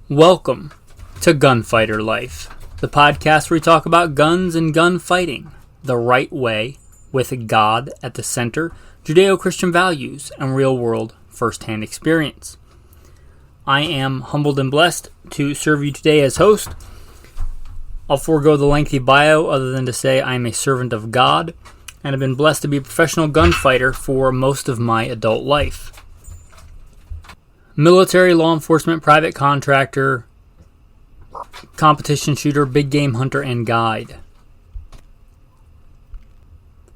Welcome to Gunfighter Life, the podcast where we talk about guns and gunfighting the right way, with God at the center, Judeo-Christian values, and real-world first-hand experience. I am humbled and blessed to serve you today as host. I'll forego the lengthy bio other than to say I am a servant of God and have been blessed to be a professional gunfighter for most of my adult life. Military, law enforcement, private contractor, competition shooter, big game hunter, and guide.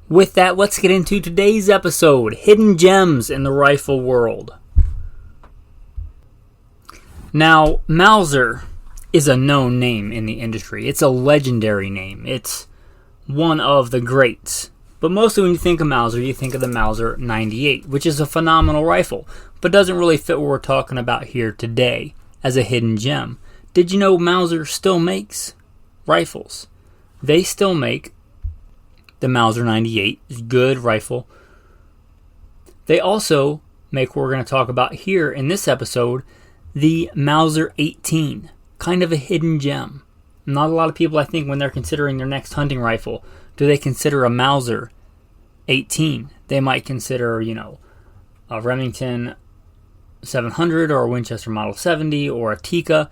With that, let's get into today's episode, Hidden Gems in the Rifle World. Now, Mauser is a known name in the industry. It's a legendary name. It's one of the greats. But mostly when you think of Mauser, you think of the Mauser 98, which is a phenomenal rifle, but doesn't really fit what we're talking about here today as a hidden gem. Did you know Mauser still makes rifles? They still make the Mauser 98, it's a good rifle. They also make what we're going to talk about here in this episode, the Mauser 18, kind of a hidden gem. Not a lot of people, I think, when they're considering their next hunting rifle, do they consider a Mauser 18? They might consider, a Remington 700 or a Winchester Model 70 or a Tikka.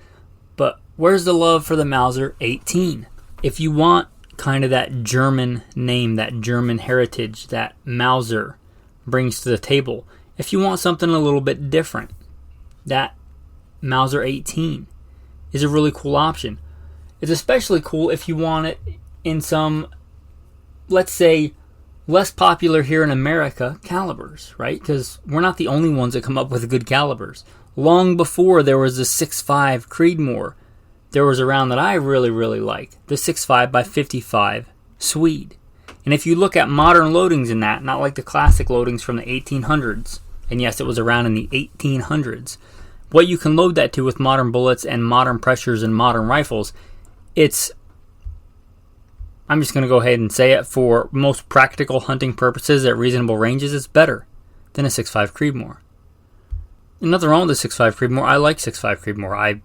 But where's the love for the Mauser 18? If you want kind of that German name, that German heritage that Mauser brings to the table, if you want something a little bit different, that Mauser 18 is a really cool option. It's especially cool if you want it in some, let's say, less popular here in America calibers, right? Because we're not the only ones that come up with good calibers. Long before there was the 6.5 Creedmoor, there was a round that I really, really like, the 6.5 by 55 Swede. And if you look at modern loadings in that, not like the classic loadings from the 1800s, and yes, it was around in the 1800s, what you can load that to with modern bullets and modern pressures and modern rifles, I'm just going to go ahead and say it, for most practical hunting purposes at reasonable ranges, it's better than a 6.5 Creedmoor. Nothing wrong with the 6.5 Creedmoor. I like 6.5 Creedmoor. I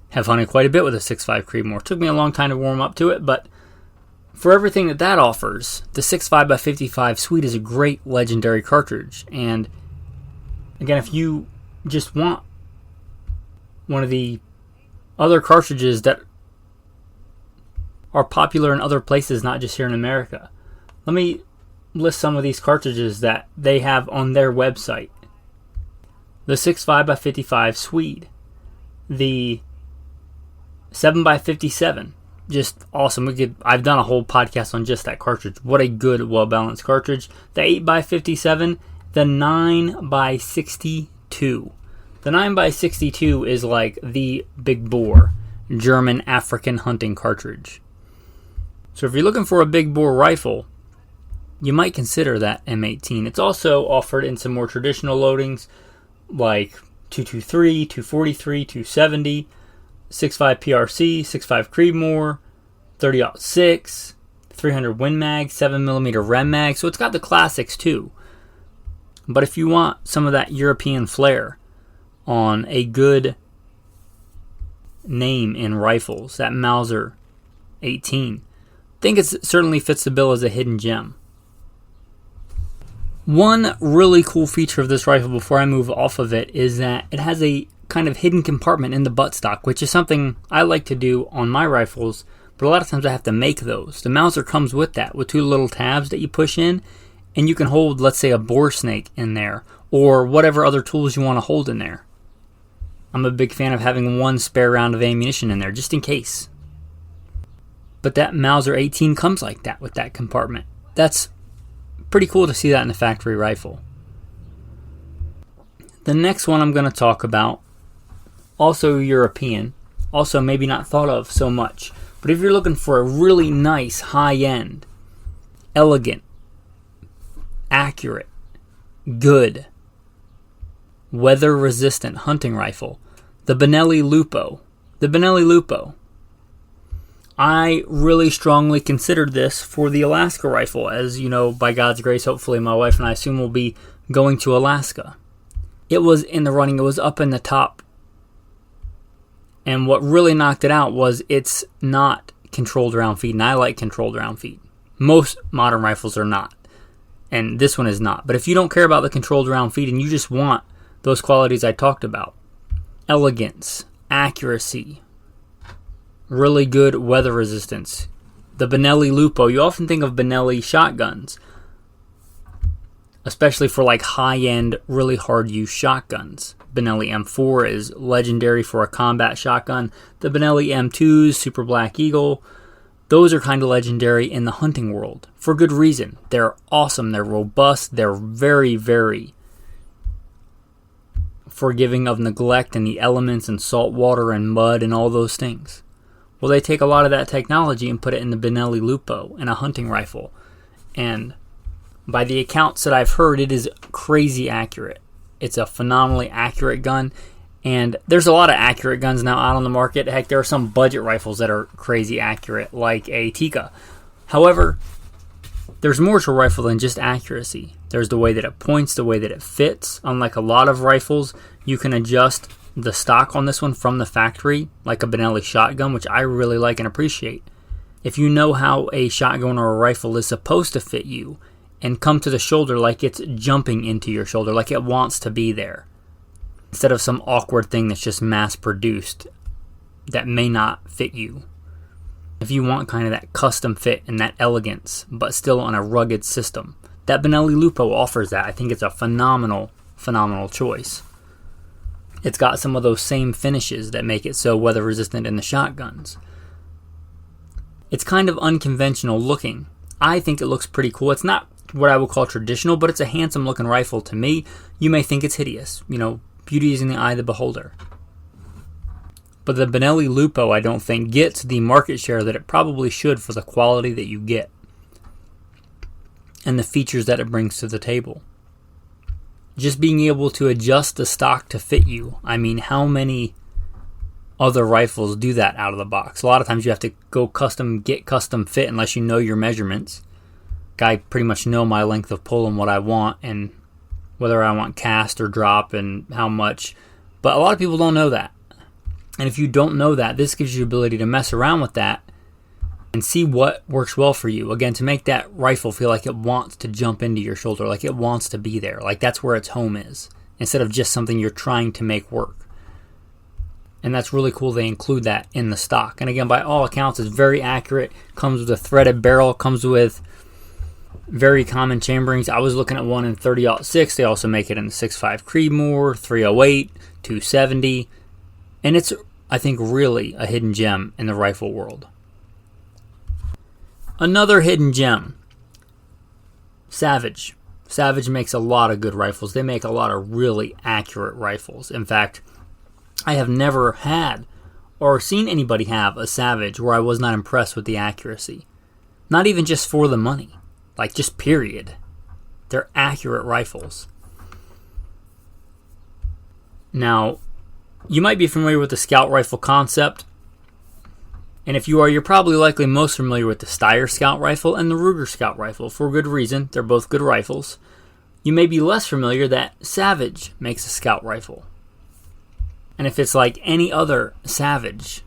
have hunted quite a bit with a 6.5 Creedmoor. It took me a long time to warm up to it, but for everything that offers, the 6.5 by 55 Swede is a great legendary cartridge. And again, if you just want one of the other cartridges that are popular in other places, not just here in America, let me list some of these cartridges that they have on their website. The 6.5 by 55 Swede, the 7 by 57, just awesome. I've done a whole podcast on just that cartridge. What a good, well-balanced cartridge. The 8 by 57, the 9 by 62. The 9 by 62 is like the big bore German African hunting cartridge. So if you're looking for a big bore rifle, you might consider that M18. It's also offered in some more traditional loadings like 223, 243, 270, 6.5 PRC, 6.5 Creedmoor, 30-06, 300 Win Mag, 7mm Rem Mag. So it's got the classics too. But if you want some of that European flair on a good name in rifles, that Mauser 18, I think it certainly fits the bill as a hidden gem. One really cool feature of this rifle before I move off of it is that it has a kind of hidden compartment in the buttstock, which is something I like to do on my rifles, but a lot of times I have to make those. The Mauser comes with that, with two little tabs that you push in, and you can hold, let's say, a bore snake in there, or whatever other tools you want to hold in there. I'm a big fan of having one spare round of ammunition in there, just in case. But that Mauser 18 comes like that, with that compartment. That's pretty cool to see that in a factory rifle. The next one I'm going to talk about, also European, also maybe not thought of so much, but if you're looking for a really nice, high-end, elegant, accurate, good, weather-resistant hunting rifle, the Benelli Lupo. The Benelli Lupo. I really strongly considered this for the Alaska rifle. As you know, by God's grace, hopefully my wife and I soon will be going to Alaska. It was in the running. It was up in the top And what really knocked it out was it's not controlled round feet, and I like controlled round feet. Most modern rifles are not, and this one is not. But if you don't care about the controlled round feet and you just want those qualities I talked about, elegance, accuracy, really good weather resistance, the Benelli Lupo, you often think of Benelli shotguns, especially for like high-end, really hard-use shotguns. Benelli M4 is legendary for a combat shotgun. The Benelli M2s, Super Black Eagle, those are kind of legendary in the hunting world for good reason. They're awesome, they're robust, they're very, very forgiving of neglect and the elements and salt water and mud and all those things. Well, they take a lot of that technology and put it in the Benelli Lupo in a hunting rifle. And by the accounts that I've heard, it is crazy accurate. It's a phenomenally accurate gun, and there's a lot of accurate guns now out on the market. Heck, there are some budget rifles that are crazy accurate, like a Tikka. However, there's more to a rifle than just accuracy. There's the way that it points, the way that it fits. Unlike a lot of rifles, you can adjust the stock on this one from the factory, like a Benelli shotgun, which I really like and appreciate. If you know how a shotgun or a rifle is supposed to fit you, and come to the shoulder like it's jumping into your shoulder, like it wants to be there, instead of some awkward thing that's just mass-produced that may not fit you. If you want kind of that custom fit and that elegance, but still on a rugged system, that Benelli Lupo offers that. I think it's a phenomenal, phenomenal choice. It's got some of those same finishes that make it so weather-resistant in the shotguns. It's kind of unconventional looking. I think it looks pretty cool. It's not what I would call traditional, but it's a handsome looking rifle to me. You may think it's hideous. Beauty is in the eye of the beholder. But the Benelli Lupo, I don't think, gets the market share that it probably should for the quality that you get and the features that it brings to the table. Just being able to adjust the stock to fit you. I mean, how many other rifles do that out of the box? A lot of times you have to go get custom fit unless you know your measurements. I pretty much know my length of pull and what I want and whether I want cast or drop and how much. But a lot of people don't know that. And if you don't know that, this gives you the ability to mess around with that and see what works well for you. Again, to make that rifle feel like it wants to jump into your shoulder, like it wants to be there, like that's where its home is, instead of just something you're trying to make work. And that's really cool they include that in the stock. And again, by all accounts, it's very accurate. Comes with a threaded barrel, comes with very common chamberings. I was looking at one in 30-06. They also make it in the 6.5 Creedmoor, 308, 270. And it's, I think, really a hidden gem in the rifle world. Another hidden gem, Savage. Savage makes a lot of good rifles. They make a lot of really accurate rifles. In fact, I have never had or seen anybody have a Savage where I was not impressed with the accuracy. Not even just for the money. Like, just period. They're accurate rifles. Now, you might be familiar with the Scout rifle concept. And if you are, you're probably likely most familiar with the Steyr Scout rifle and the Ruger Scout rifle. For good reason. They're both good rifles. You may be less familiar that Savage makes a Scout rifle. And if it's like any other Savage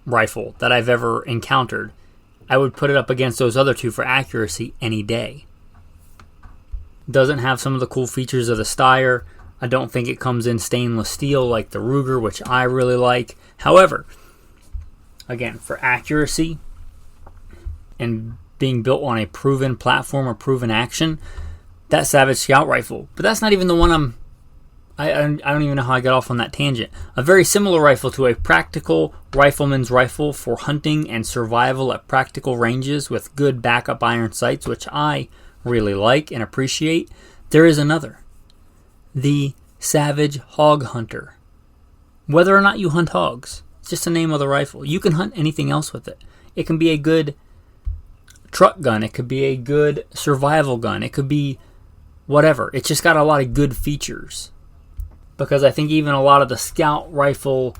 rifle that I've ever encountered, I would put it up against those other two for accuracy any day. Doesn't have some of the cool features of the Steyr. I don't think it comes in stainless steel like the Ruger, which I really like. However, again, for accuracy and being built on a proven platform or proven action, that Savage Scout rifle. But that's not even the one I don't even know how I got off on that tangent. A very similar rifle to a practical rifleman's rifle for hunting and survival at practical ranges with good backup iron sights, which I really like and appreciate. There is another. The Savage Hog Hunter. Whether or not you hunt hogs, it's just the name of the rifle. You can hunt anything else with it. It can be a good truck gun. It could be a good survival gun. It could be whatever. It's just got a lot of good features. Because I think even a lot of the Scout rifle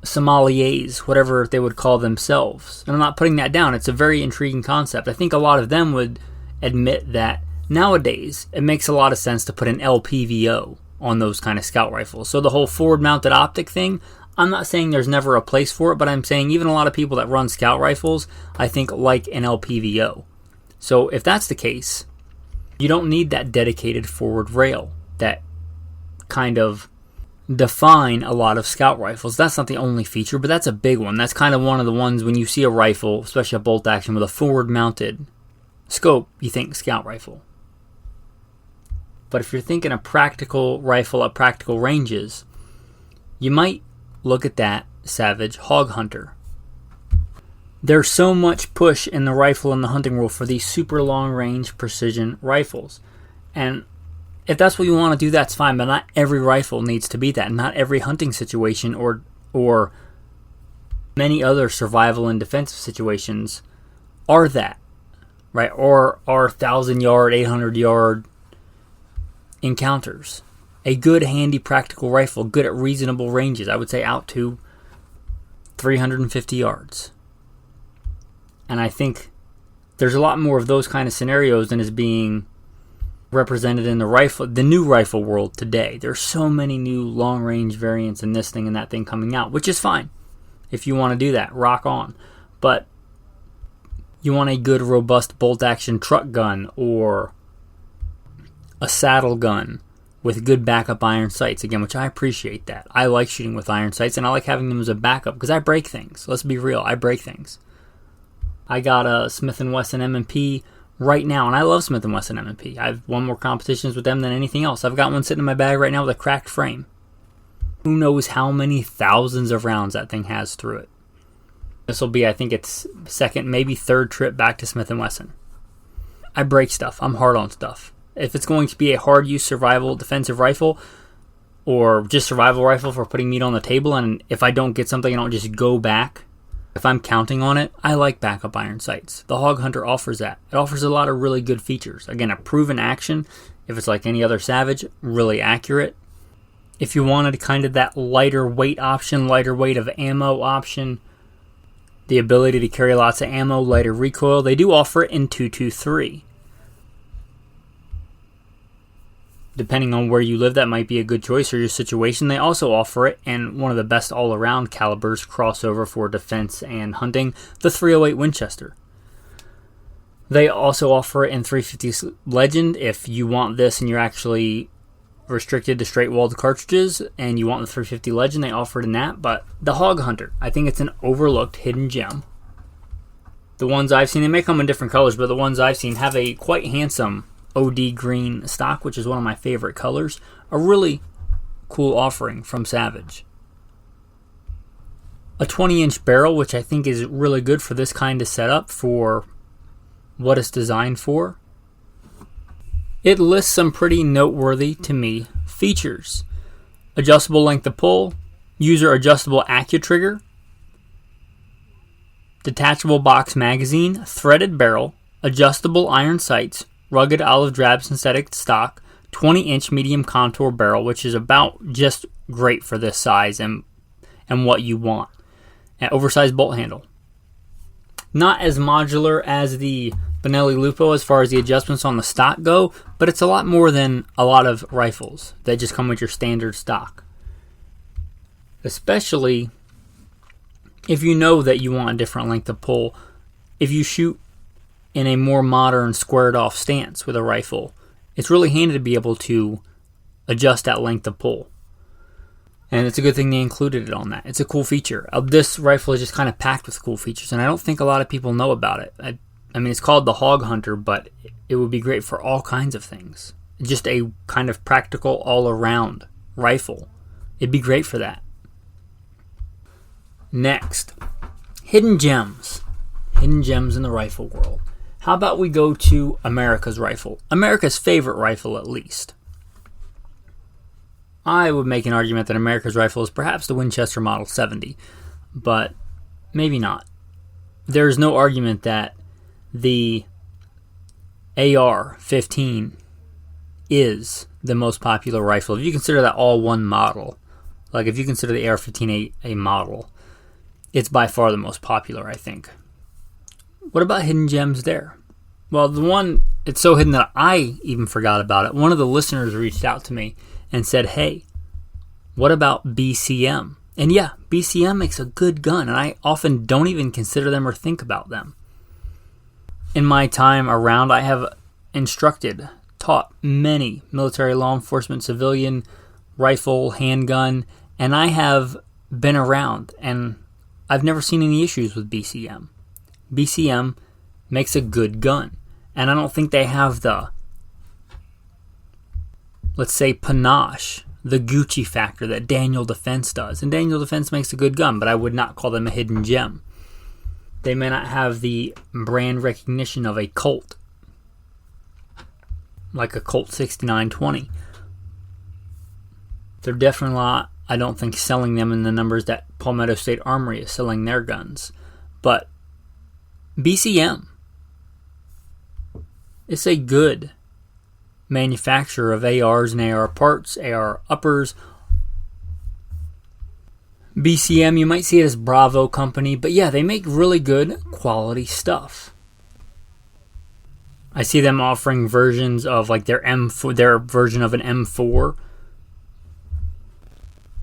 sommeliers, whatever they would call themselves, and I'm not putting that down, it's a very intriguing concept. I think a lot of them would admit that nowadays it makes a lot of sense to put an LPVO on those kind of Scout rifles. So the whole forward mounted optic thing, I'm not saying there's never a place for it, but I'm saying even a lot of people that run scout rifles, I think like an LPVO. So if that's the case, you don't need that dedicated forward rail that kind of define a lot of scout rifles. That's not the only feature, but that's a big one. That's kind of one of the ones when you see a rifle, especially a bolt action with a forward mounted scope, you think scout rifle. But if you're thinking a practical rifle at practical ranges, you might look at that Savage Hog Hunter. There's so much push in the rifle and the hunting world for these super long range precision rifles. And if that's what you want to do, that's fine, but not every rifle needs to be that. Not every hunting situation or many other survival and defensive situations are that, right? Or are 1,000-yard, 800-yard encounters. A good, handy, practical rifle, good at reasonable ranges, I would say out to 350 yards. And I think there's a lot more of those kind of scenarios than is being represented in the new rifle world today. There's so many new long-range variants in this thing and that thing coming out, which is fine. If you want to do that, rock on. But you want a good, robust bolt-action truck gun or a saddle gun with good backup iron sights, again, which I appreciate that. I like shooting with iron sights, and I like having them as a backup because I break things. Let's be real, I break things. I got a Smith & Wesson M&P right now, and I love Smith & Wesson M&P. I've won more competitions with them than anything else. I've got one sitting in my bag right now with a cracked frame. Who knows how many thousands of rounds that thing has through it. This will be, I think, its second, maybe third trip back to Smith & Wesson. I break stuff. I'm hard on stuff. If it's going to be a hard-use survival defensive rifle or just survival rifle for putting meat on the table, and if I don't get something, I don't just go back. If I'm counting on it, I like backup iron sights. The Hog Hunter offers that. It offers a lot of really good features. Again, a proven action. If it's like any other Savage, really accurate. If you wanted kind of that lighter weight option, lighter weight of ammo option, the ability to carry lots of ammo, lighter recoil, they do offer it in 223. Depending on where you live, that might be a good choice or your situation. They also offer it in one of the best all-around calibers, crossover for defense and hunting, the .308 Winchester. They also offer it in .350 Legend if you want this and you're actually restricted to straight-walled cartridges and you want the .350 Legend, they offer it in that. But the Hog Hunter, I think it's an overlooked hidden gem. The ones I've seen, they may come in different colors, but the ones I've seen have a quite handsome OD green stock, which is one of my favorite colors. A really cool offering from Savage. A 20-inch barrel, which I think is really good for this kind of setup for what it's designed for. It lists some pretty noteworthy, to me, features. Adjustable length of pull, user adjustable AccuTrigger, detachable box magazine, threaded barrel, adjustable iron sights, rugged olive drab synthetic stock, 20-inch medium contour barrel, which is about just great for this size and what you want. An oversized bolt handle. Not as modular as the Benelli Lupo as far as the adjustments on the stock go, but it's a lot more than a lot of rifles that just come with your standard stock. Especially if you know that you want a different length of pull. If you shoot in a more modern squared off stance with a rifle, it's really handy to be able to adjust that length of pull. And it's a good thing they included it on that. It's a cool feature. This rifle is just kind of packed with cool features, and I don't think a lot of people know about it. I mean, it's called the Hog Hunter, but it would be great for all kinds of things. Just a kind of practical all-around rifle. It'd be great for that. Next, hidden gems. Hidden gems in the rifle world. How about we go to America's rifle? America's favorite rifle, at least. I would make an argument that America's rifle is perhaps the Winchester Model 70, but maybe not. There's no argument that the AR-15 is the most popular rifle. If you consider that all one model, like if you consider the AR-15 a model, it's by far the most popular, I think. What about hidden gems there? Well, the one, it's so hidden that I even forgot about it. One of the listeners reached out to me and said, hey, what about BCM? And yeah, BCM makes a good gun, and I often don't even consider them or think about them. In my time around, I have instructed, taught many military, law enforcement, civilian, rifle, handgun, and I have been around, and I've never seen any issues with BCM. BCM makes a good gun, and I don't think they have the, let's say, panache, the Gucci factor that Daniel Defense does. And Daniel Defense makes a good gun, but I would not call them a hidden gem. They may not have the brand recognition of a Colt, like a Colt 6920. They're definitely not, I don't think, selling them in the numbers that Palmetto State Armory is selling their guns. But BCM is a good manufacturer of ARs and AR parts, AR uppers. BCM, you might see it as Bravo Company, but yeah, they make really good quality stuff. I see them offering versions of like their M4, their version of an M4.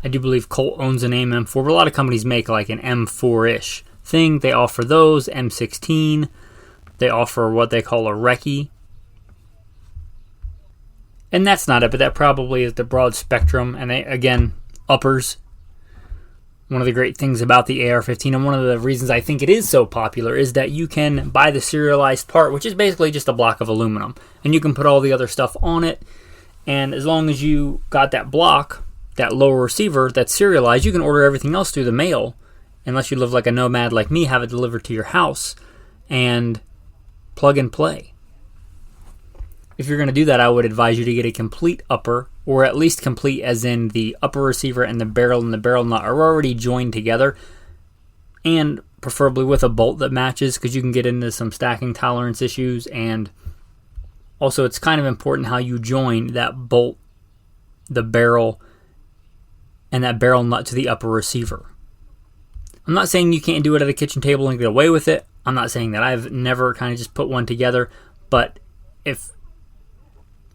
I do believe Colt owns the name M4, but a lot of companies make like an M4-ish thing. They offer those, M16. They offer what they call a Recce. And that's not it, but that probably is the broad spectrum. And they, again, uppers. One of the great things about the AR-15, and one of the reasons I think it is so popular, is that you can buy the serialized part, which is basically just a block of aluminum. And you can put all the other stuff on it. And as long as you got that block, that lower receiver that's serialized, you can order everything else through the mail. Unless you live like a nomad like me, have it delivered to your house. And plug and play. If you're going to do that, I would advise you to get a complete upper, or at least complete as in the upper receiver and the barrel nut are already joined together, and preferably with a bolt that matches, because you can get into some stacking tolerance issues. And also it's kind of important how you join that bolt, the barrel, and that barrel nut to the upper receiver. I'm not saying you can't do it at a kitchen table and get away with it. I'm not saying that. I've never kind of just put one together, but if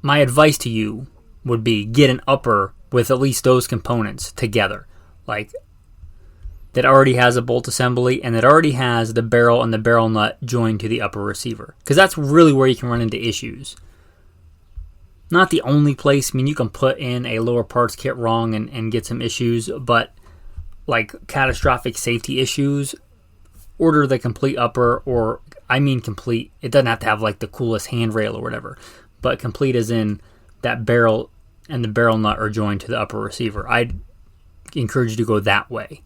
my advice to you would be get an upper with at least those components together. Like, that already has a bolt assembly and that already has the barrel and the barrel nut joined to the upper receiver. Because that's really where you can run into issues. Not the only place. I mean, you can put in a lower parts kit wrong and get some issues, but like catastrophic safety issues, order the complete upper, or I mean complete. It doesn't have to have like the coolest handrail or whatever. But complete as in that barrel and the barrel nut are joined to the upper receiver. I'd encourage you to go that way.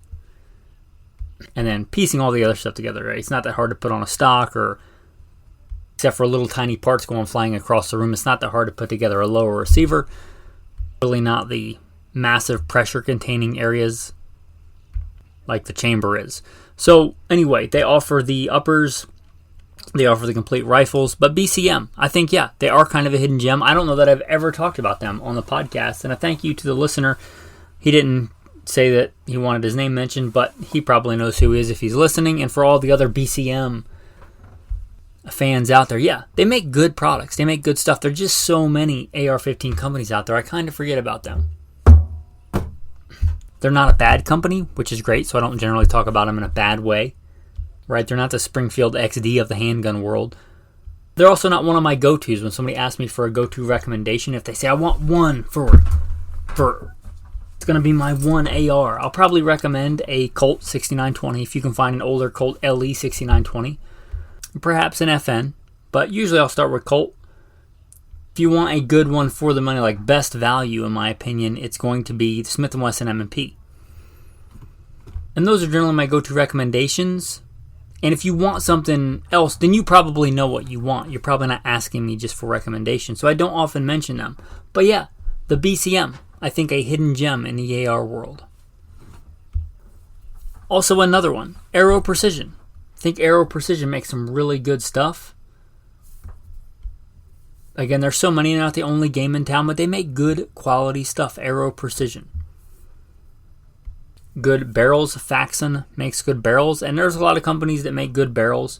And then piecing all the other stuff together, right? It's not that hard to put on a stock, or except for little tiny parts going flying across the room, it's not that hard to put together a lower receiver. Really not the massive pressure containing areas like the chamber is. So anyway, they offer the uppers. They offer the complete rifles, but BCM, I think, yeah, they are kind of a hidden gem. I don't know that I've ever talked about them on the podcast, and a thank you to the listener. He didn't say that he wanted his name mentioned, but he probably knows who he is if he's listening. And for all the other BCM fans out there, yeah, they make good products. They make good stuff. There are just so many AR-15 companies out there. I kind of forget about them. They're not a bad company, which is great, so I don't generally talk about them in a bad way. Right, they're not the Springfield XD of the handgun world. They're also not one of my go-tos. When somebody asks me for a go-to recommendation, if they say, I want one for it's going to be my one AR, I'll probably recommend a Colt 6920, if you can find an older Colt LE 6920. Perhaps an FN, but usually I'll start with Colt. If you want a good one for the money, like best value, in my opinion, it's going to be the Smith & Wesson M&P. And those are generally my go-to recommendations. And if you want something else, then you probably know what you want. You're probably not asking me just for recommendations, so I don't often mention them. But yeah, the BCM, I think a hidden gem in the AR world. Also another one, Aero Precision. I think Aero Precision makes some really good stuff. Again, there's so many, they're not the only game in town, but they make good quality stuff. Aero Precision. Good barrels. Faxon makes good barrels, and there's a lot of companies that make good barrels.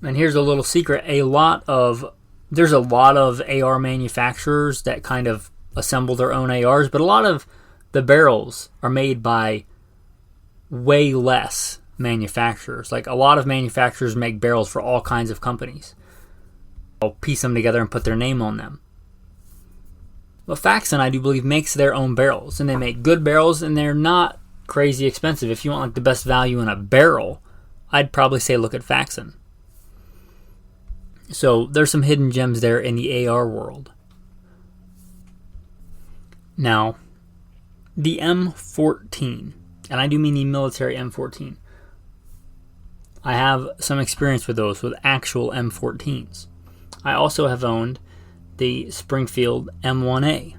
And here's a little secret: there's a lot of AR manufacturers that kind of assemble their own ARs, but a lot of the barrels are made by way less manufacturers. Like, a lot of manufacturers make barrels for all kinds of companies. They'll piece them together and put their name on them. But Faxon, I do believe, makes their own barrels, and they make good barrels, and they're not crazy expensive. If you want like the best value in a barrel, I'd probably say look at Faxon. So there's some hidden gems there in the AR world. Now, the M14, and I do mean the military M14. I have some experience with those, with actual M14s. I also have owned the Springfield M1A.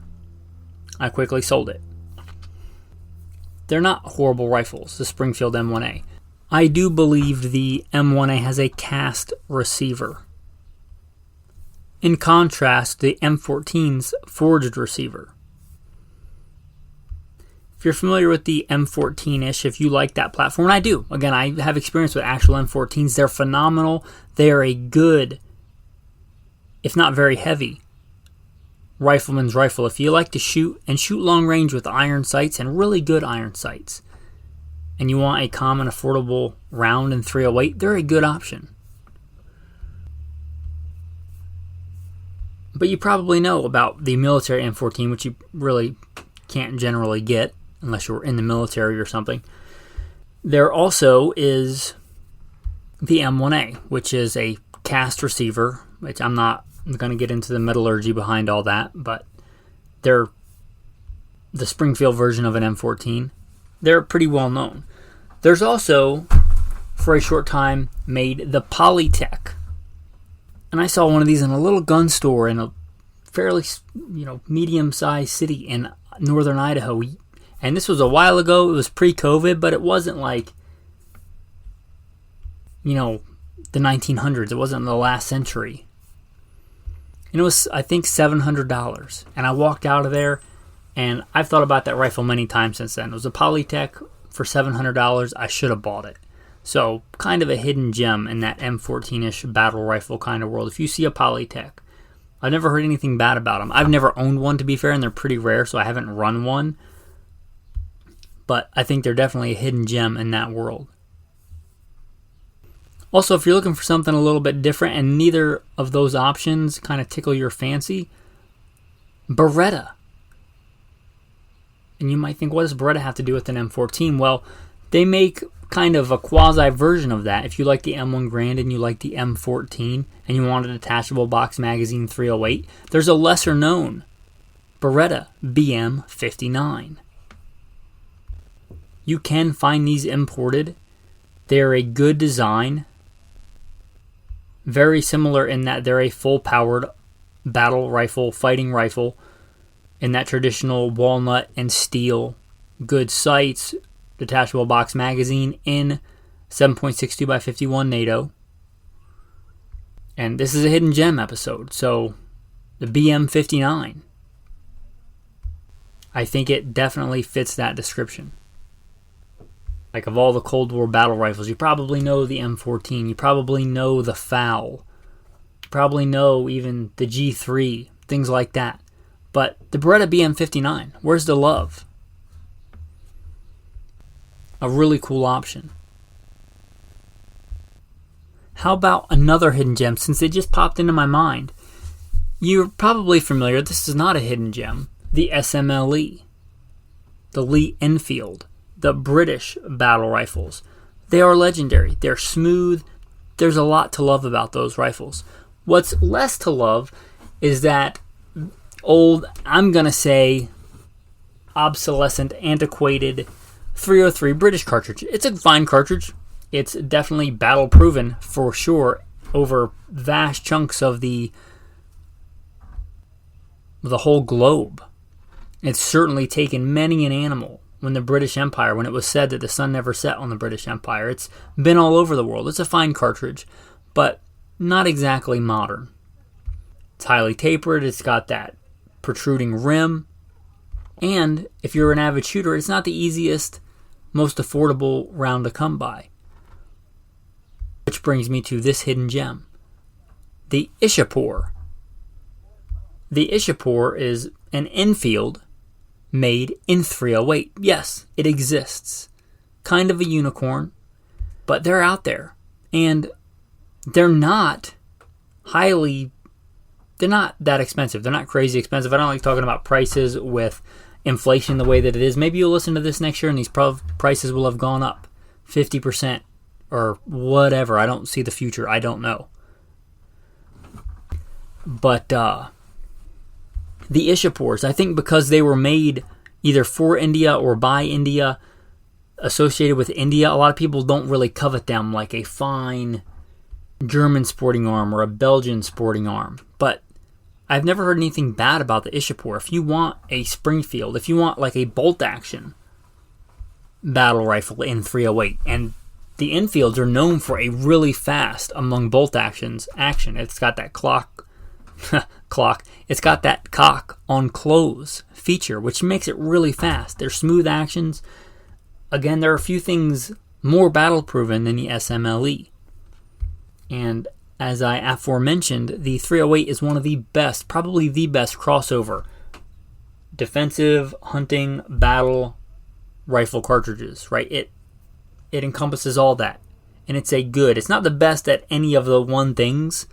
I quickly sold it. They're not horrible rifles, the Springfield M1A. I do believe the M1A has a cast receiver. In contrast, the M14's forged receiver. If you're familiar with the M14-ish, if you like that platform, and I do. Again, I have experience with actual M14s. They're phenomenal. They are a good, if not very heavy, rifleman's rifle. If you like to shoot and shoot long range with iron sights and really good iron sights, and you want a common, affordable round in .308, they're a good option. But you probably know about the military M14, which you really can't generally get unless you're in the military or something. There also is the M1A, which is a cast receiver, which I'm not going to get into the metallurgy behind all that, but they're the Springfield version of an M14. They're pretty well known. There's also, for a short time, made the Polytech. And I saw one of these in a little gun store in a fairly, medium-sized city in northern Idaho. And this was a while ago. It was pre-COVID, but it wasn't like, the 1900s. It wasn't the last century. And it was, I think, $700. And I walked out of there, and I've thought about that rifle many times since then. It was a Polytech for $700. I should have bought it. So, kind of a hidden gem in that M14-ish battle rifle kind of world. If you see a Polytech, I've never heard anything bad about them. I've never owned one, to be fair, and they're pretty rare, so I haven't run one. But I think they're definitely a hidden gem in that world. Also, if you're looking for something a little bit different and neither of those options kind of tickle your fancy, Beretta. And you might think, what does Beretta have to do with an M14? Well, they make kind of a quasi version of that. If you like the M1 Grand and you like the M14 and you want a detachable box magazine .308, there's a lesser known Beretta BM59. You can find these imported. They're a good design. Very similar in that they're a full-powered battle rifle, fighting rifle, in that traditional walnut and steel. Good sights, detachable box magazine in 7.62 by 51 NATO. And this is a hidden gem episode, so the BM59. I think it definitely fits that description. Like, of all the Cold War battle rifles, you probably know the M14, you probably know the FOUL, you probably know even the G3, things like that. But the Beretta BM59, where's the love? A really cool option. How about another hidden gem, since it just popped into my mind? You're probably familiar, this is not a hidden gem, the SMLE, the Lee Enfield. The British battle rifles. They are legendary. They're smooth. There's a lot to love about those rifles. What's less to love is that old, I'm going to say, obsolescent, antiquated .303 British cartridge. It's a fine cartridge. It's definitely battle proven for sure over vast chunks of the whole globe. It's certainly taken many an animal. When the British Empire, when it was said that the sun never set on the British Empire. It's been all over the world. It's a fine cartridge, but not exactly modern. It's highly tapered. It's got that protruding rim. And if you're an avid shooter, it's not the easiest, most affordable round to come by. Which brings me to this hidden gem. The Ishapore. The Ishapore is an Enfield made in 308. Yes, it exists. Kind of a unicorn, but they're out there. And they're not that expensive. They're not crazy expensive. I don't like talking about prices with inflation the way that it is. Maybe you'll listen to this next year and these prices will have gone up 50% or whatever. I don't see the future. I don't know. But the Ishapurs, I think because they were made either for India or by India, associated with India, a lot of people don't really covet them like a fine German sporting arm or a Belgian sporting arm. But I've never heard anything bad about the Ishapur. If you want a Springfield, if you want like a bolt action battle rifle in 308, and the Enfields are known for a really fast among bolt action. It's got that it's got that cock on close feature, which makes it really fast. They're smooth actions. Again, there are a few things more battle proven than the SMLE. And as I aforementioned, the 308 is one of the best, probably the best crossover defensive, hunting, battle rifle cartridges, right? It encompasses all that. And it's not the best at any of the one things,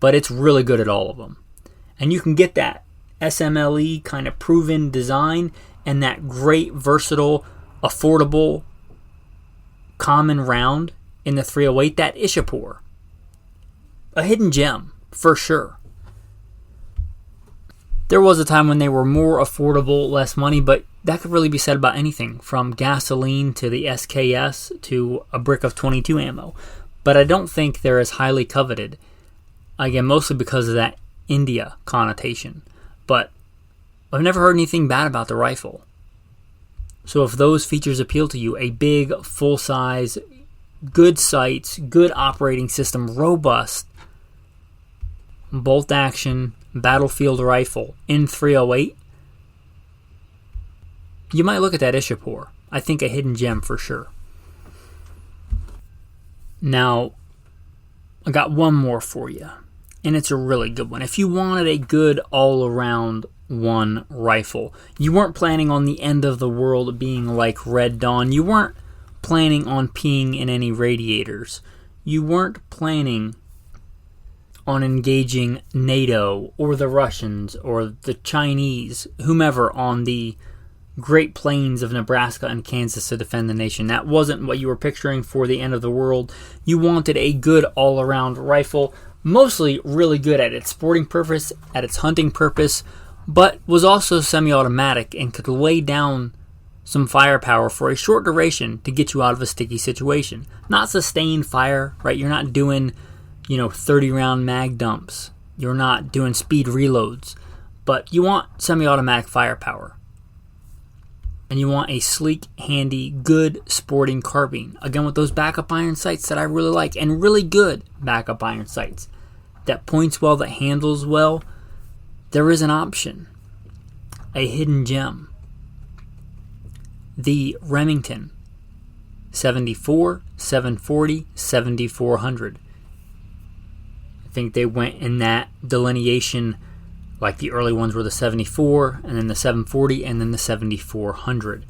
but it's really good at all of them. And you can get that SMLE kind of proven design and that great, versatile, affordable, common round in the 308, that Ishapur. A hidden gem, for sure. There was a time when they were more affordable, less money, but that could really be said about anything, from gasoline to the SKS to a brick of 22 ammo. But I don't think they're as highly coveted. Again, mostly because of that India connotation. But I've never heard anything bad about the rifle. So if those features appeal to you, a big, full-size, good sights, good operating system, robust bolt action battlefield rifle in 308, you might look at that Ishapur. I think a hidden gem for sure. Now, I got one more for you, and it's a really good one. If you wanted a good all-around one rifle, you weren't planning on the end of the world being like Red Dawn, you weren't planning on peeing in any radiators, you weren't planning on engaging NATO or the Russians or the Chinese, whomever, on the Great Plains of Nebraska and Kansas to defend the nation. That wasn't what you were picturing for the end of the world. You wanted a good all-around rifle, mostly really good at its sporting purpose, at its hunting purpose, but was also semi-automatic and could lay down some firepower for a short duration to get you out of a sticky situation. Not sustained fire, right? You're not doing 30-round mag dumps. You're not doing speed reloads. But you want semi-automatic firepower. And you want a sleek, handy, good sporting carbine. Again, with those backup iron sights that I really like. And really good backup iron sights. That points well, that handles well. There is an option. A hidden gem. The Remington 74, 740, 7400. I think they went in that delineation, like the early ones were the 74, and then the 740, and then the 7400.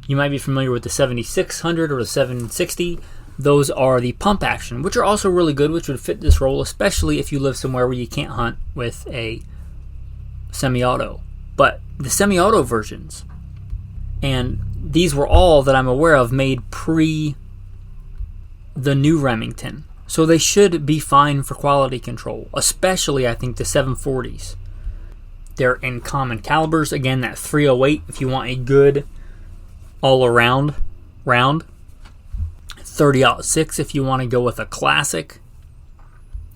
You might be familiar with the 7600 or the 760. Those are the pump action, which are also really good, which would fit this role, especially if you live somewhere where you can't hunt with a semi-auto. But the semi-auto versions, and these were all that I'm aware of made pre the new Remington. So they should be fine for quality control, especially I think the 740s. They're in common calibers. Again, that 308 if you want a good all-around round. 30-06 if you want to go with a classic.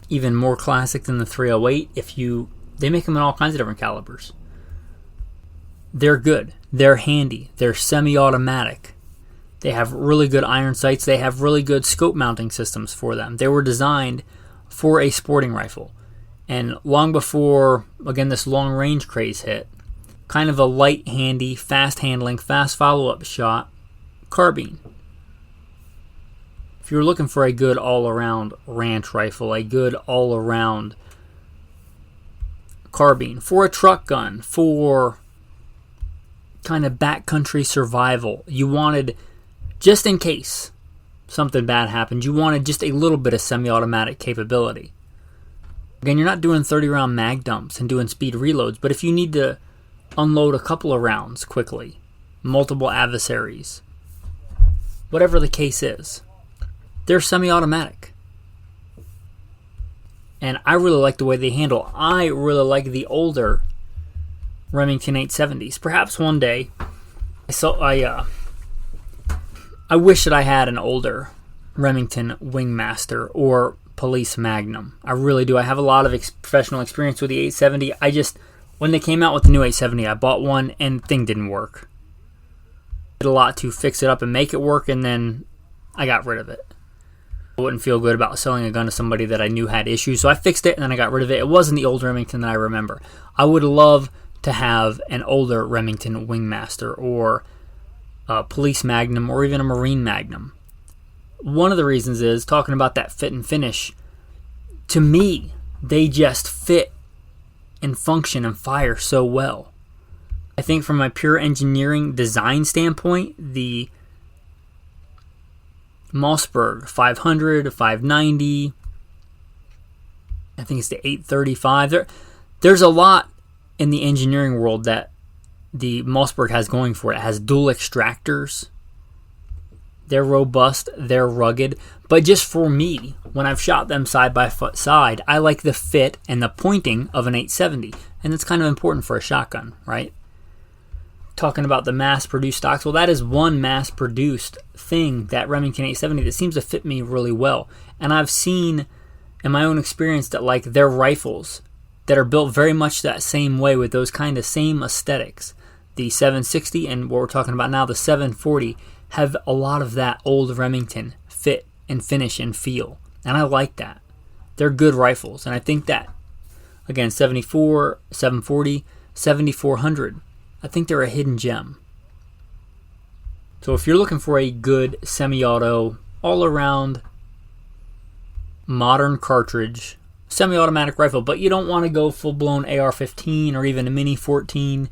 Even more classic than the 308 they make them in all kinds of different calibers. They're good. They're handy. They're semi-automatic. They have really good iron sights. They have really good scope mounting systems for them. They were designed for a sporting rifle. And long before, again, this long-range craze hit, kind of a light, handy, fast handling, fast follow-up shot carbine. If you're looking for a good all-around ranch rifle, a good all-around carbine, for a truck gun, for kind of backcountry survival. You wanted, just in case something bad happened, you wanted just a little bit of semi-automatic capability. Again, you're not doing 30-round mag dumps and doing speed reloads, but if you need to unload a couple of rounds quickly, multiple adversaries, whatever the case is, they're semi-automatic. And I really like the way they handle. I really like the older Remington 870s. Perhaps one day, I wish that I had an older Remington Wingmaster or Police Magnum. I really do. I have a lot of professional experience with the 870. When they came out with the new 870, I bought one and the thing didn't work. I did a lot to fix it up and make it work, and then I got rid of it. I wouldn't feel good about selling a gun to somebody that I knew had issues, so I fixed it and then I got rid of it. It wasn't the old Remington that I remember. I would love to have an older Remington Wingmaster or a Police Magnum or even a Marine Magnum. One of the reasons is, talking about that fit and finish, to me, they just fit and function and fire so well. I think from my pure engineering design standpoint, the Mossberg 500, 590, I think it's the 835. There's a lot in the engineering world that the Mossberg has going for it. It has dual extractors. They're robust, they're rugged, but just for me, when I've shot them side by side, I like the fit and the pointing of an 870, and it's kind of important for a shotgun, right? Talking about the mass-produced stocks, well, that is one mass-produced thing, that Remington 870, that seems to fit me really well. And I've seen in my own experience that, like, their rifles that are built very much that same way with those kind of same aesthetics, the 760 and what we're talking about now, the 740, have a lot of that old Remington fit and finish and feel. And I like that. They're good rifles. And I think that, again, 74, 740, 7400, I think they're a hidden gem. So if you're looking for a good semi-auto, all-around, modern cartridge, semi-automatic rifle, but you don't want to go full-blown AR-15 or even a Mini 14,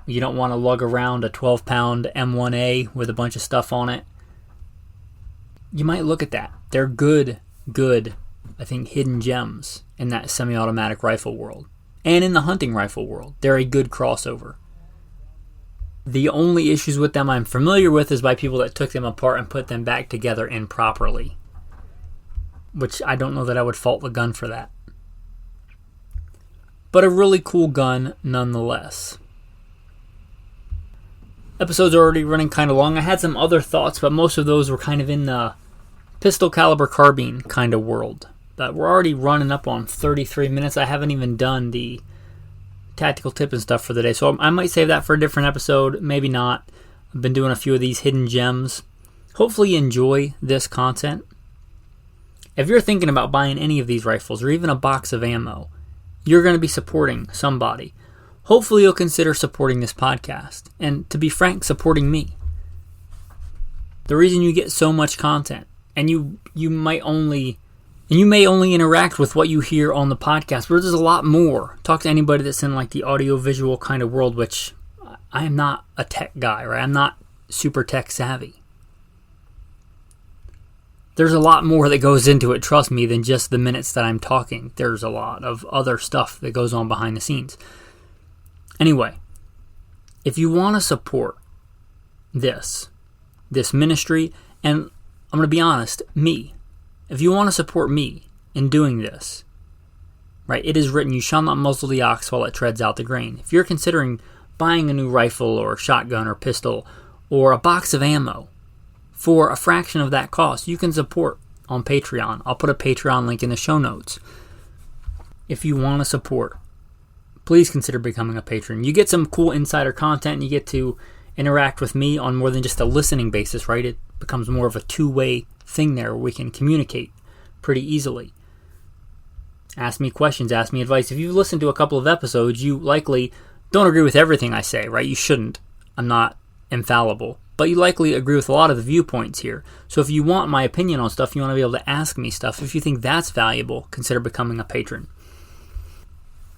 you don't want to lug around a 12-pound M1A with a bunch of stuff on it, you might look at that. They're good, I think, hidden gems in that semi-automatic rifle world. And in the hunting rifle world, they're a good crossover. The only issues with them I'm familiar with is by people that took them apart and put them back together improperly, which I don't know that I would fault the gun for that. But a really cool gun nonetheless. Episodes are already running kind of long. I had some other thoughts, but most of those were kind of in the pistol caliber carbine kind of world. But we're already running up on 33 minutes. I haven't even done the tactical tip and stuff for the day, so I might save that for a different episode. Maybe not. I've been doing a few of these hidden gems. Hopefully you enjoy this content. If you're thinking about buying any of these rifles or even a box of ammo, you're going to be supporting somebody. Hopefully you'll consider supporting this podcast, and to be frank, supporting me. The reason you get so much content, and you may only interact with what you hear on the podcast, but there's a lot more. Talk to anybody that's in like the audio visual kind of world, which I am not a tech guy, right? I'm not super tech savvy. There's a lot more that goes into it, trust me, than just the minutes that I'm talking. There's a lot of other stuff that goes on behind the scenes. Anyway, if you want to support this ministry, and I'm going to be honest, me, if you want to support me in doing this, right, it is written, you shall not muzzle the ox while it treads out the grain. If you're considering buying a new rifle or shotgun or pistol or a box of ammo for a fraction of that cost, you can support on Patreon. I'll put a Patreon link in the show notes. If you want to support, please consider becoming a patron. You get some cool insider content, and you get to interact with me on more than just a listening basis, right? It becomes more of a two-way thing there where we can communicate pretty easily. Ask me questions, ask me advice. If you've listened to a couple of episodes, you likely don't agree with everything I say, right? You shouldn't. I'm not infallible. But you likely agree with a lot of the viewpoints here. So if you want my opinion on stuff, you want to be able to ask me stuff. If you think that's valuable, consider becoming a patron.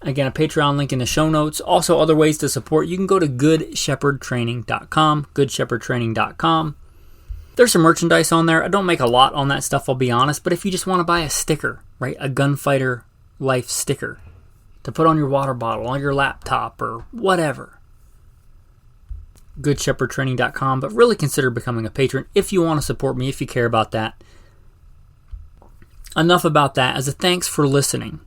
Again, a Patreon link in the show notes. Also, other ways to support. You can go to goodshepherdtraining.com, goodshepherdtraining.com. There's some merchandise on there. I don't make a lot on that stuff, I'll be honest. But if you just want to buy a sticker, right, a Gunfighter Life sticker to put on your water bottle, on your laptop, or whatever, goodshepherdtraining.com. But really consider becoming a patron if you want to support me, if you care about that. Enough about that. As a thanks for listening,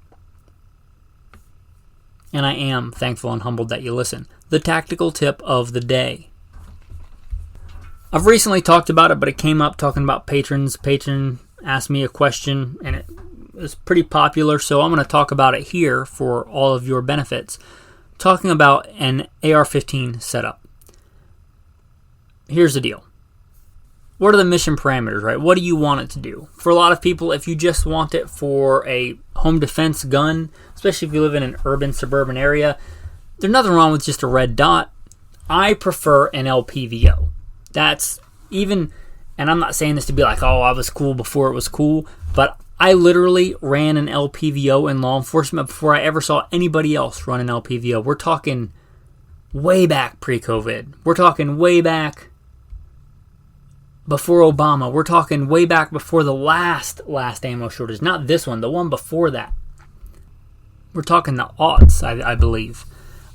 and I am thankful and humbled that you listen, the tactical tip of the day. I've recently talked about it, but it came up talking about patrons. A patron asked me a question, and it was pretty popular, so I'm going to talk about it here for all of your benefits. Talking about an AR-15 setup. Here's the deal. What are the mission parameters, right? What do you want it to do? For a lot of people, if you just want it for a home defense gun, especially if you live in an urban, suburban area, there's nothing wrong with just a red dot. I prefer an LPVO. That's even, and I'm not saying this to be like, oh, I was cool before it was cool, but I literally ran an LPVO in law enforcement before I ever saw anybody else run an LPVO. We're talking way back pre-COVID. We're talking way back before Obama. We're talking way back before the last ammo shortage. Not this one, the one before that. We're talking the aughts, I believe.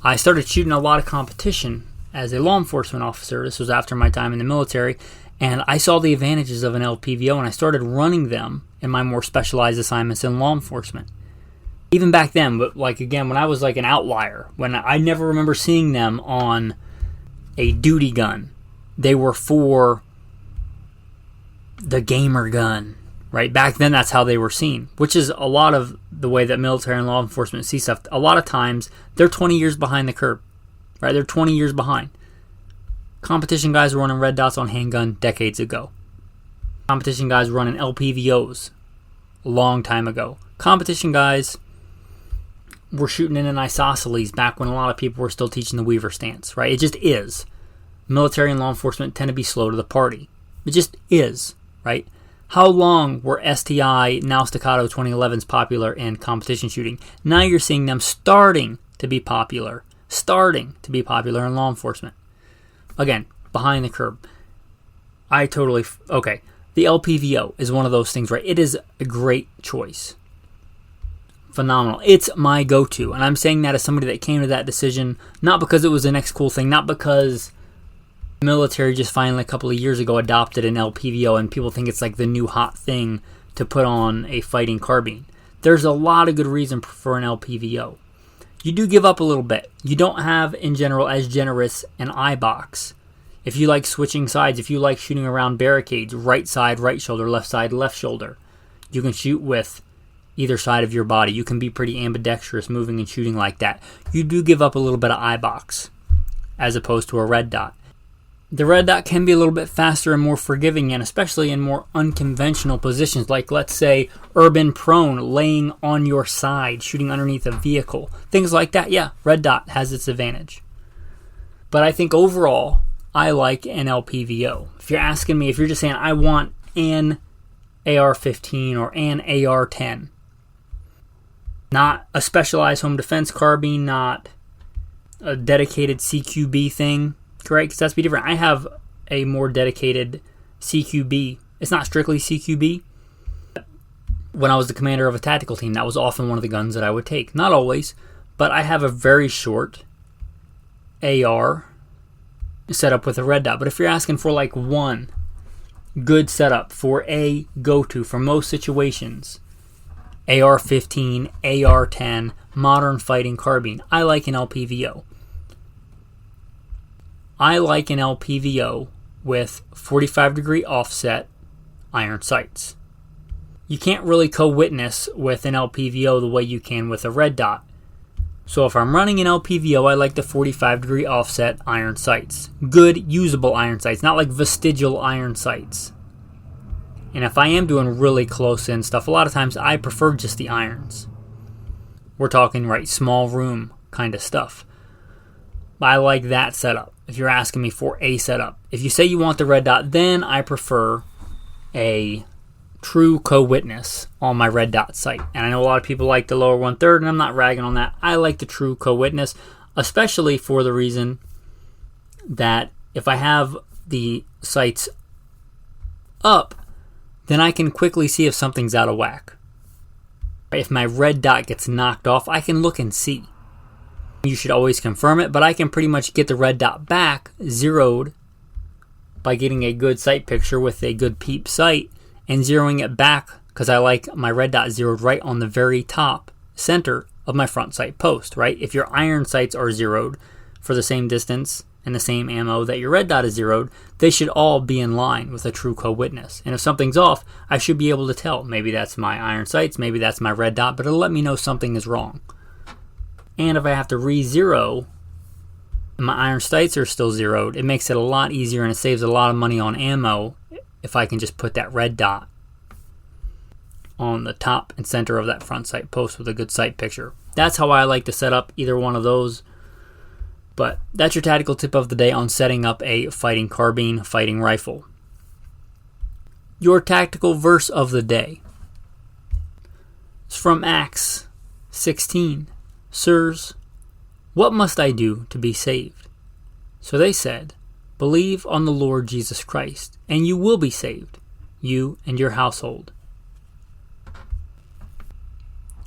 I started shooting a lot of competition as a law enforcement officer. This was after my time in the military. And I saw the advantages of an LPVO, and I started running them in my more specialized assignments in law enforcement. Even back then, but like again, when I was like an outlier, when I never remember seeing them on a duty gun. They were for the gamer gun, right? Back then, that's how they were seen, which is a lot of the way that military and law enforcement see stuff. A lot of times, they're 20 years behind the curve, right? They're 20 years behind. Competition guys were running red dots on handgun decades ago. Competition guys were running LPVOs a long time ago. Competition guys were shooting in an isosceles back when a lot of people were still teaching the Weaver stance, right? It just is. Military and law enforcement tend to be slow to the party. It just is, right? How long were STI, now Staccato 2011s popular in competition shooting? Now you're seeing them starting to be popular in law enforcement. Again, behind the curve. Okay. The LPVO is one of those things, right? It is a great choice. Phenomenal. It's my go-to. And I'm saying that as somebody that came to that decision, not because it was the next cool thing, not because the military just finally a couple of years ago adopted an LPVO and people think it's like the new hot thing to put on a fighting carbine. There's a lot of good reason for an LPVO. You do give up a little bit. You don't have, in general, as generous an eye box. If you like switching sides, if you like shooting around barricades, right side, right shoulder, left side, left shoulder, you can shoot with either side of your body. You can be pretty ambidextrous moving and shooting like that. You do give up a little bit of eye box as opposed to a red dot. The red dot can be a little bit faster and more forgiving, and especially in more unconventional positions, like let's say urban prone, laying on your side, shooting underneath a vehicle. Things like that, yeah, red dot has its advantage. But I think overall, I like an LPVO. If you're asking me, if you're just saying I want an AR-15 or an AR-10, not a specialized home defense carbine, not a dedicated CQB thing, correct? Because that's be different. I have a more dedicated CQB. It's not strictly CQB. When I was the commander of a tactical team, that was often one of the guns that I would take. Not always, but I have a very short AR setup with a red dot. But if you're asking for like one good setup for a go-to for most situations, AR-15, AR-10, modern fighting carbine, I like an LPVO. I like an LPVO with 45-degree offset iron sights. You can't really co-witness with an LPVO the way you can with a red dot. So if I'm running an LPVO, I like the 45-degree offset iron sights. Good, usable iron sights, not like vestigial iron sights. And if I am doing really close-in stuff, a lot of times I prefer just the irons. We're talking, right, small room kind of stuff. I like that setup, if you're asking me for a setup. If you say you want the red dot, then I prefer a true co-witness on my red dot sight. And I know a lot of people like the lower 1/3, and I'm not ragging on that. I like the true co-witness, especially for the reason that if I have the sights up, then I can quickly see if something's out of whack. If my red dot gets knocked off, I can look and see. You should always confirm it, but I can pretty much get the red dot back zeroed by getting a good sight picture with a good peep sight and zeroing it back, because I like my red dot zeroed right on the very top center of my front sight post, right? If your iron sights are zeroed for the same distance and the same ammo that your red dot is zeroed, they should all be in line with a true co-witness. And if something's off, I should be able to tell. Maybe that's my iron sights, maybe that's my red dot, but it'll let me know something is wrong. And if I have to re-zero and my iron sights are still zeroed, it makes it a lot easier and it saves a lot of money on ammo if I can just put that red dot on the top and center of that front sight post with a good sight picture. That's how I like to set up either one of those. But that's your tactical tip of the day on setting up a fighting carbine, fighting rifle. Your tactical verse of the day is from Acts 16. Sirs, what must I do to be saved? So they said, believe on the Lord Jesus Christ, and you will be saved, you and your household.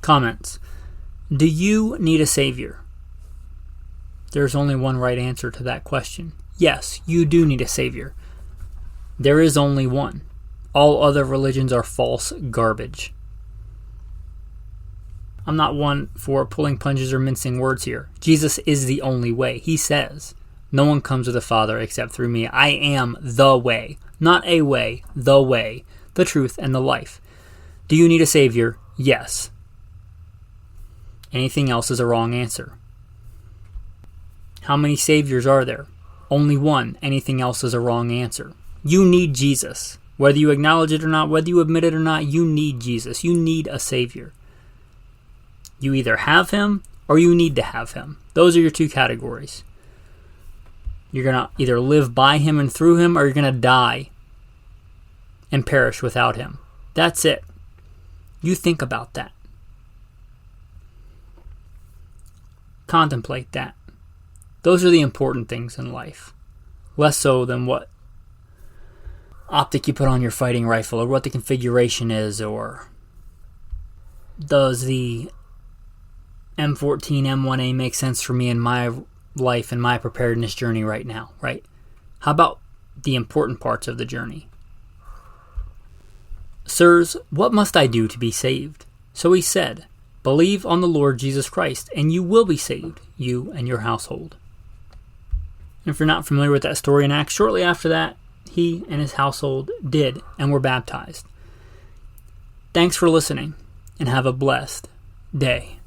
Comments. Do you need a savior? There's only one right answer to that question. Yes, you do need a savior. There is only one. All other religions are false garbage. I'm not one for pulling punches or mincing words here. Jesus is the only way. He says, no one comes to the Father except through me. I am the way. Not a way, the truth, and the life. Do you need a savior? Yes. Anything else is a wrong answer. How many saviors are there? Only one. Anything else is a wrong answer. You need Jesus. Whether you acknowledge it or not, whether you admit it or not, you need Jesus. You need a savior. You either have him or you need to have him. Those are your two categories. You're going to either live by him and through him, or you're going to die and perish without him. That's it. You think about that. Contemplate that. Those are the important things in life. Less so than what optic you put on your fighting rifle, or what the configuration is, or does the M14 M1A make sense for me in my life and my preparedness journey right now, right? How about the important parts of the journey? Sirs, what must I do to be saved? So he said, believe on the Lord Jesus Christ, and you will be saved, you and your household. And if you're not familiar with that story in Acts, shortly after that, he and his household did and were baptized. Thanks for listening, and have a blessed day.